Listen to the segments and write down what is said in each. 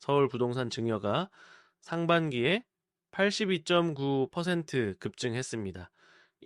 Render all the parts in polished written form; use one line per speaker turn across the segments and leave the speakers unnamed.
서울 부동산 증여가 상반기에 82.9% 급증했습니다.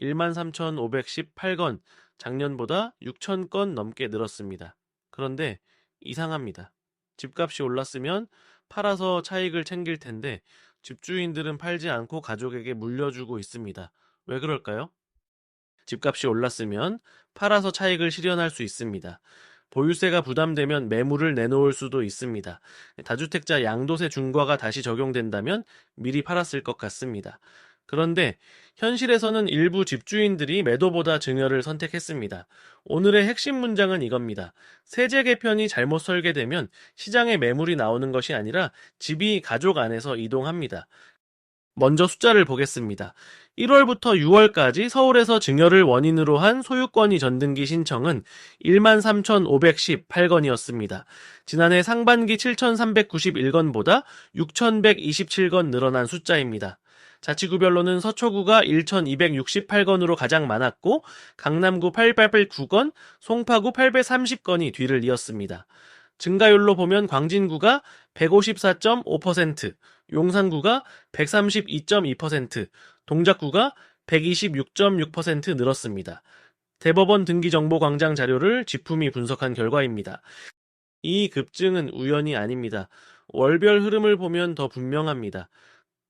13,518건, 작년보다 6,000건 넘게 늘었습니다. 그런데 이상합니다. 집값이 올랐으면 팔아서 차익을 챙길 텐데 집주인들은 팔지 않고 가족에게 물려주고 있습니다. 왜 그럴까요? 집값이 올랐으면 팔아서 차익을 실현할 수 있습니다. 보유세가 부담되면 매물을 내놓을 수도 있습니다. 다주택자 양도세 중과가 다시 적용된다면 미리 팔았을 것 같습니다. 그런데 현실에서는 일부 집주인들이 매도보다 증여를 선택했습니다. 오늘의 핵심 문장은 이겁니다. 세제 개편이 잘못 설계되면 시장에 매물이 나오는 것이 아니라 집이 가족 안에서 이동합니다. 먼저 숫자를 보겠습니다. 1월부터 6월까지 서울에서 증여를 원인으로 한 소유권이 전등기 신청은 13,518건이었습니다. 지난해 상반기 7,391건보다 6,127건 늘어난 숫자입니다. 자치구별로는 서초구가 1,268건으로 가장 많았고 강남구 809건, 송파구 830건이 뒤를 이었습니다. 증가율로 보면 광진구가 154.5%, 용산구가 132.2%, 동작구가 126.6% 늘었습니다. 대법원 등기정보광장 자료를 지품이 분석한 결과입니다. 이 급증은 우연이 아닙니다. 월별 흐름을 보면 더 분명합니다.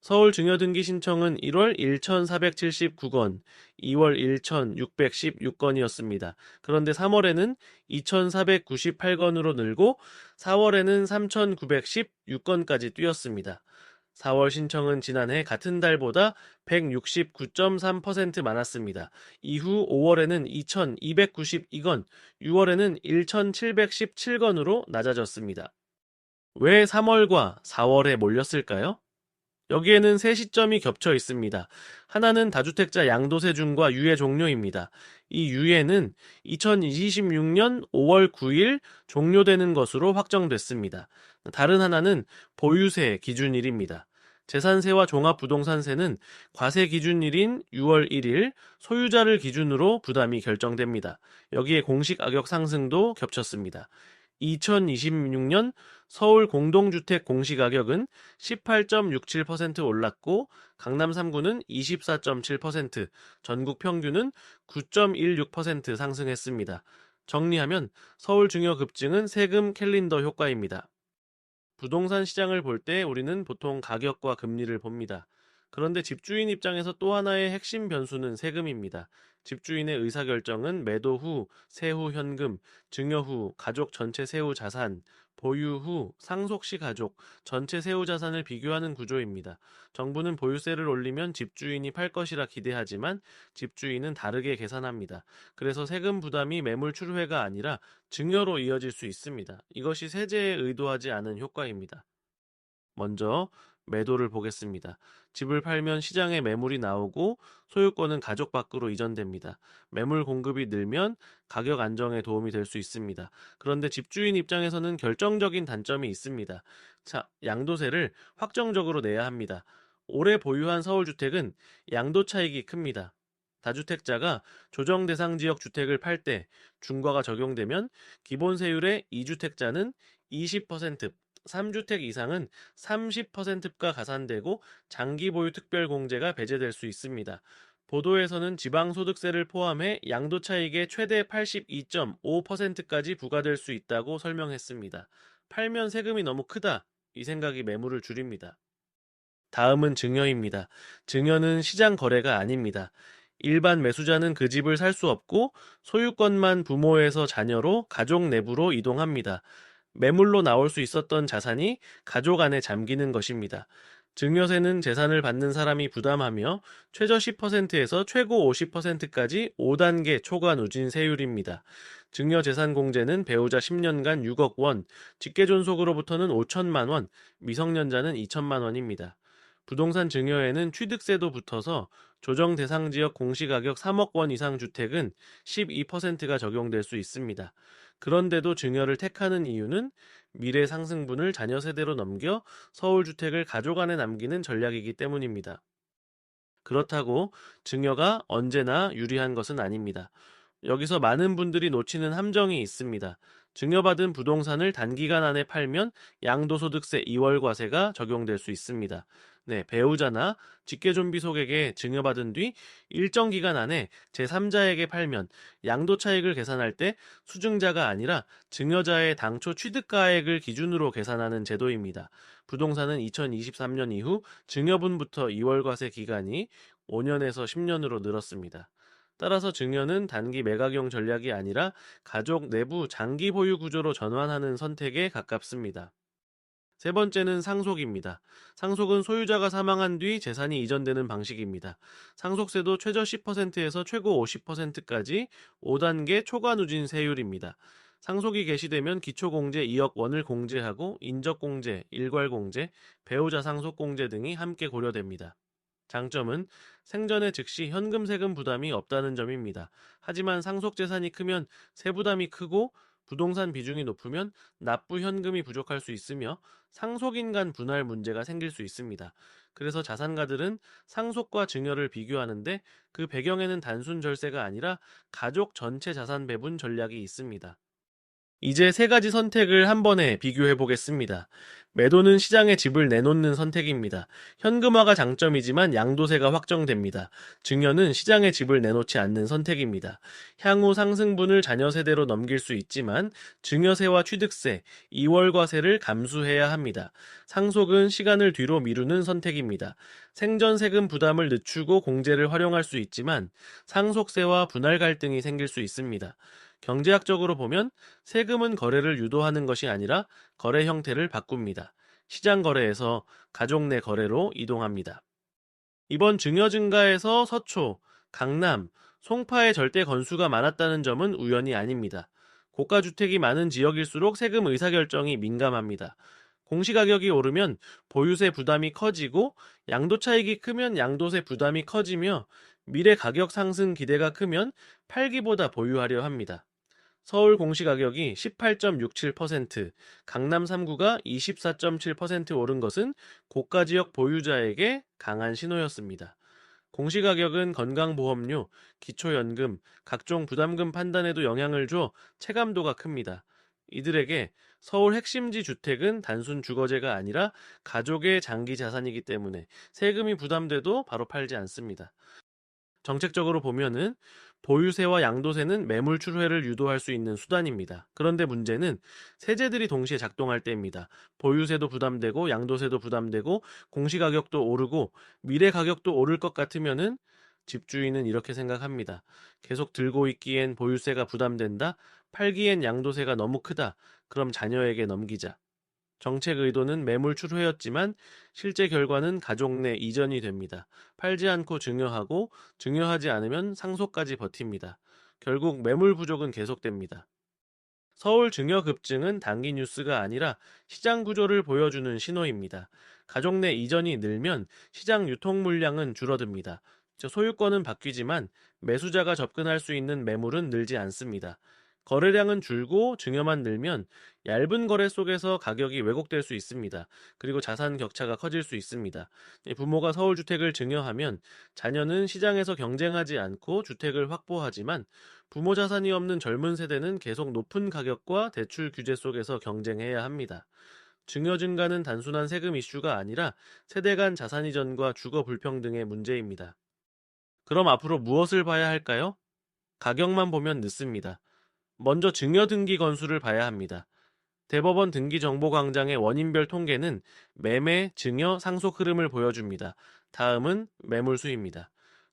서울 증여등기 신청은 1월 1,479건, 2월 1,616건이었습니다. 그런데 3월에는 2,498건으로 늘고 4월에는 3,916건까지 뛰었습니다. 4월 신청은 지난해 같은 달보다 169.3% 많았습니다. 이후 5월에는 2,292건, 6월에는 1,717건으로 낮아졌습니다. 왜 3월과 4월에 몰렸을까요? 여기에는 세 시점이 겹쳐 있습니다. 하나는 다주택자 양도세 중과 유예 종료입니다. 이 유예는 2026년 5월 9일 종료되는 것으로 확정됐습니다. 다른 하나는 보유세 기준일입니다. 재산세와 종합부동산세는 과세 기준일인 6월 1일 소유자를 기준으로 부담이 결정됩니다. 여기에 공시가격 상승도 겹쳤습니다. 2026년 서울 공동주택 공시가격은 18.67% 올랐고 강남 3구는 24.7%, 전국 평균은 9.16% 상승했습니다. 정리하면 서울 증여 급증은 세금 캘린더 효과입니다. 부동산 시장을 볼 때 우리는 보통 가격과 금리를 봅니다. 그런데 집주인 입장에서 또 하나의 핵심 변수는 세금입니다. 집주인의 의사결정은 매도 후 세후 현금, 증여 후 가족 전체 세후 자산, 보유 후 상속 시 가족 전체 세후 자산을 비교하는 구조입니다. 정부는 보유세를 올리면 집주인이 팔 것이라 기대하지만 집주인은 다르게 계산합니다. 그래서 세금 부담이 매물 출회가 아니라 증여로 이어질 수 있습니다. 이것이 세제에 의도하지 않은 효과입니다. 먼저 매도를 보겠습니다. 집을 팔면 시장에 매물이 나오고 소유권은 가족 밖으로 이전됩니다. 매물 공급이 늘면 가격 안정에 도움이 될 수 있습니다. 그런데 집주인 입장에서는 결정적인 단점이 있습니다. 자, 양도세를 확정적으로 내야 합니다. 올해 보유한 서울주택은 양도 차익이 큽니다. 다주택자가 조정 대상 지역 주택을 팔 때 중과가 적용되면 기본 세율의 2주택자는 20%, 3주택 이상은 30%가 가산되고 장기 보유 특별 공제가 배제될 수 있습니다. 보도에서는 지방소득세를 포함해 양도 차익의 최대 82.5%까지 부과될 수 있다고 설명했습니다. 팔면 세금이 너무 크다. 이 생각이 매물을 줄입니다. 다음은 증여입니다. 증여는 시장 거래가 아닙니다. 일반 매수자는 그 집을 살 수 없고 소유권만 부모에서 자녀로 가족 내부로 이동합니다. 매물로 나올 수 있었던 자산이 가족 안에 잠기는 것입니다. 증여세는 재산을 받는 사람이 부담하며 최저 10%에서 최고 50%까지 5단계 초과 누진 세율입니다. 증여재산 공제는 배우자 10년간 6억 원, 직계존속으로부터는 5천만 원, 미성년자는 2천만 원입니다. 부동산 증여에는 취득세도 붙어서 조정 대상 지역 공시가격 3억 원 이상 주택은 12%가 적용될 수 있습니다. 그런데도 증여를 택하는 이유는 미래 상승분을 자녀 세대로 넘겨 서울주택을 가족 안에 남기는 전략이기 때문입니다. 그렇다고 증여가 언제나 유리한 것은 아닙니다. 여기서 많은 분들이 놓치는 함정이 있습니다. 증여받은 부동산을 단기간 안에 팔면 양도소득세 2월 과세가 적용될 수 있습니다. 네, 배우자나 직계존비속에게 증여받은 뒤 일정 기간 안에 제3자에게 팔면 양도 차익을 계산할 때 수증자가 아니라 증여자의 당초 취득가액을 기준으로 계산하는 제도입니다. 부동산은 2023년 이후 증여분부터 2월 과세 기간이 5년에서 10년으로 늘었습니다. 따라서 증여는 단기 매각용 전략이 아니라 가족 내부 장기 보유 구조로 전환하는 선택에 가깝습니다. 세 번째는 상속입니다. 상속은 소유자가 사망한 뒤 재산이 이전되는 방식입니다. 상속세도 최저 10%에서 최고 50%까지 5단계 초과 누진 세율입니다. 상속이 개시되면 기초공제 2억 원을 공제하고 인적공제, 일괄공제, 배우자 상속공제 등이 함께 고려됩니다. 장점은 생전에 즉시 현금 세금 부담이 없다는 점입니다. 하지만 상속 재산이 크면 세부담이 크고 부동산 비중이 높으면 납부 현금이 부족할 수 있으며 상속인 간 분할 문제가 생길 수 있습니다. 그래서 자산가들은 상속과 증여를 비교하는데 그 배경에는 단순 절세가 아니라 가족 전체 자산 배분 전략이 있습니다. 이제 세 가지 선택을 한 번에 비교해 보겠습니다. 매도는 시장에 집을 내놓는 선택입니다. 현금화가 장점이지만 양도세가 확정됩니다. 증여는 시장에 집을 내놓지 않는 선택입니다. 향후 상승분을 자녀 세대로 넘길 수 있지만 증여세와 취득세, 2월과세를 감수해야 합니다. 상속은 시간을 뒤로 미루는 선택입니다. 생전 세금 부담을 늦추고 공제를 활용할 수 있지만 상속세와 분할 갈등이 생길 수 있습니다. 경제학적으로 보면 세금은 거래를 유도하는 것이 아니라 거래 형태를 바꿉니다. 시장 거래에서 가족 내 거래로 이동합니다. 이번 증여 증가에서 서초, 강남, 송파의 절대 건수가 많았다는 점은 우연이 아닙니다. 고가 주택이 많은 지역일수록 세금 의사결정이 민감합니다. 공시가격이 오르면 보유세 부담이 커지고 양도 차익이 크면 양도세 부담이 커지며 미래 가격 상승 기대가 크면 팔기보다 보유하려 합니다. 서울 공시가격이 18.67%, 강남 3구가 24.7% 오른 것은 고가 지역 보유자에게 강한 신호였습니다. 공시가격은 건강보험료, 기초연금, 각종 부담금 판단에도 영향을 줘 체감도가 큽니다. 이들에게 서울 핵심지 주택은 단순 주거재가 아니라 가족의 장기 자산이기 때문에 세금이 부담돼도 바로 팔지 않습니다. 정책적으로 보면은 보유세와 양도세는 매물 출회를 유도할 수 있는 수단입니다. 그런데 문제는 세제들이 동시에 작동할 때입니다. 보유세도 부담되고 양도세도 부담되고 공시가격도 오르고 미래 가격도 오를 것 같으면은 집주인은 이렇게 생각합니다. 계속 들고 있기엔 보유세가 부담된다. 팔기엔 양도세가 너무 크다. 그럼 자녀에게 넘기자. 정책 의도는 매물 출회였지만 실제 결과는 가족 내 이전이 됩니다. 팔지 않고 증여하고 증여하지 않으면 상속까지 버팁니다. 결국 매물 부족은 계속됩니다. 서울 증여 급증은 단기 뉴스가 아니라 시장 구조를 보여주는 신호입니다. 가족 내 이전이 늘면 시장 유통 물량은 줄어듭니다. 즉 소유권은 바뀌지만 매수자가 접근할 수 있는 매물은 늘지 않습니다. 거래량은 줄고 증여만 늘면 얇은 거래 속에서 가격이 왜곡될 수 있습니다. 그리고 자산 격차가 커질 수 있습니다. 부모가 서울주택을 증여하면 자녀는 시장에서 경쟁하지 않고 주택을 확보하지만 부모 자산이 없는 젊은 세대는 계속 높은 가격과 대출 규제 속에서 경쟁해야 합니다. 증여 증가는 단순한 세금 이슈가 아니라 세대 간 자산 이전과 주거 불평등의 문제입니다. 그럼 앞으로 무엇을 봐야 할까요? 가격만 보면 늦습니다. 먼저 증여 등기 건수를 봐야 합니다. 대법원 등기정보광장의 원인별 통계는 매매, 증여, 상속 흐름을 보여줍니다. 다음은 매물 수입니다.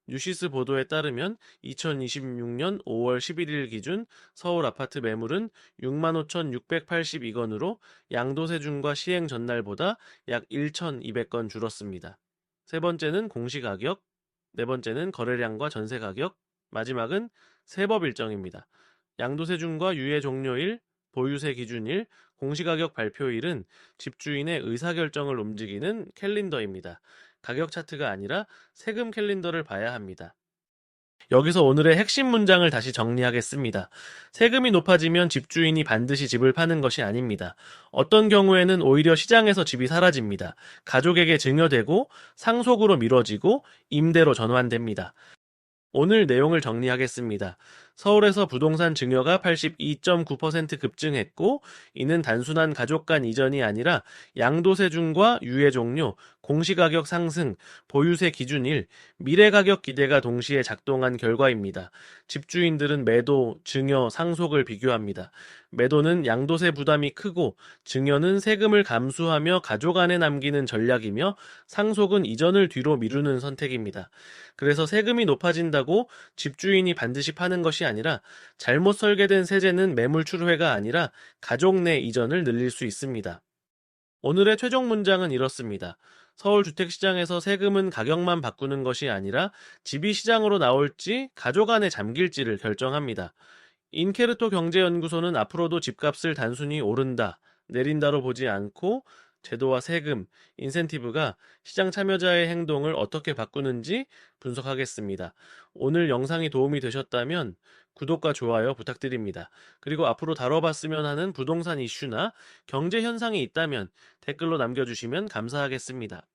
뉴시스 보도에 따르면 2026년 5월 11일 기준 서울 아파트 매물은 65,682건으로 양도세 중과 시행 전날보다 약 1,200건 줄었습니다. 세 번째는 공시가격, 네 번째는 거래량과 전세가격, 마지막은 세법 일정입니다. 양도세 중과 유예 종료일, 보유세 기준일, 공시가격 발표일은 집주인의 의사결정을 움직이는 캘린더입니다. 가격 차트가 아니라 세금 캘린더를 봐야 합니다. 여기서 오늘의 핵심 문장을 다시 정리하겠습니다. 세금이 높아지면 집주인이 반드시 집을 파는 것이 아닙니다. 어떤 경우에는 오히려 시장에서 집이 사라집니다. 가족에게 증여되고 상속으로 미뤄지고 임대로 전환됩니다. 오늘 내용을 정리하겠습니다. 서울에서 부동산 증여가 82.9% 급증했고, 이는 단순한 가족 간 이전이 아니라 양도세 중과 유예 종료, 공시가격 상승, 보유세 기준일, 미래 가격 기대가 동시에 작동한 결과입니다. 집주인들은 매도, 증여, 상속을 비교합니다. 매도는 양도세 부담이 크고, 증여는 세금을 감수하며 가족 안에 남기는 전략이며, 상속은 이전을 뒤로 미루는 선택입니다. 그래서 세금이 높아진다고 집주인이 반드시 파는 것이 아니라, 잘못 설계된 세제는 매물 출회가 아니라 가족 내 이전을 늘릴 수 있습니다. 오늘의 최종 문장은 이렇습니다. 서울 주택시장에서 세금은 가격만 바꾸는 것이 아니라 집이 시장으로 나올지 가족 안에 잠길지를 결정합니다. 인케르토 경제연구소는 앞으로도 집값을 단순히 오른다, 내린다로 보지 않고 제도와 세금, 인센티브가 시장 참여자의 행동을 어떻게 바꾸는지 분석하겠습니다. 오늘 영상이 도움이 되셨다면 구독과 좋아요 부탁드립니다. 그리고 앞으로 다뤄봤으면 하는 부동산 이슈나 경제 현상이 있다면 댓글로 남겨주시면 감사하겠습니다.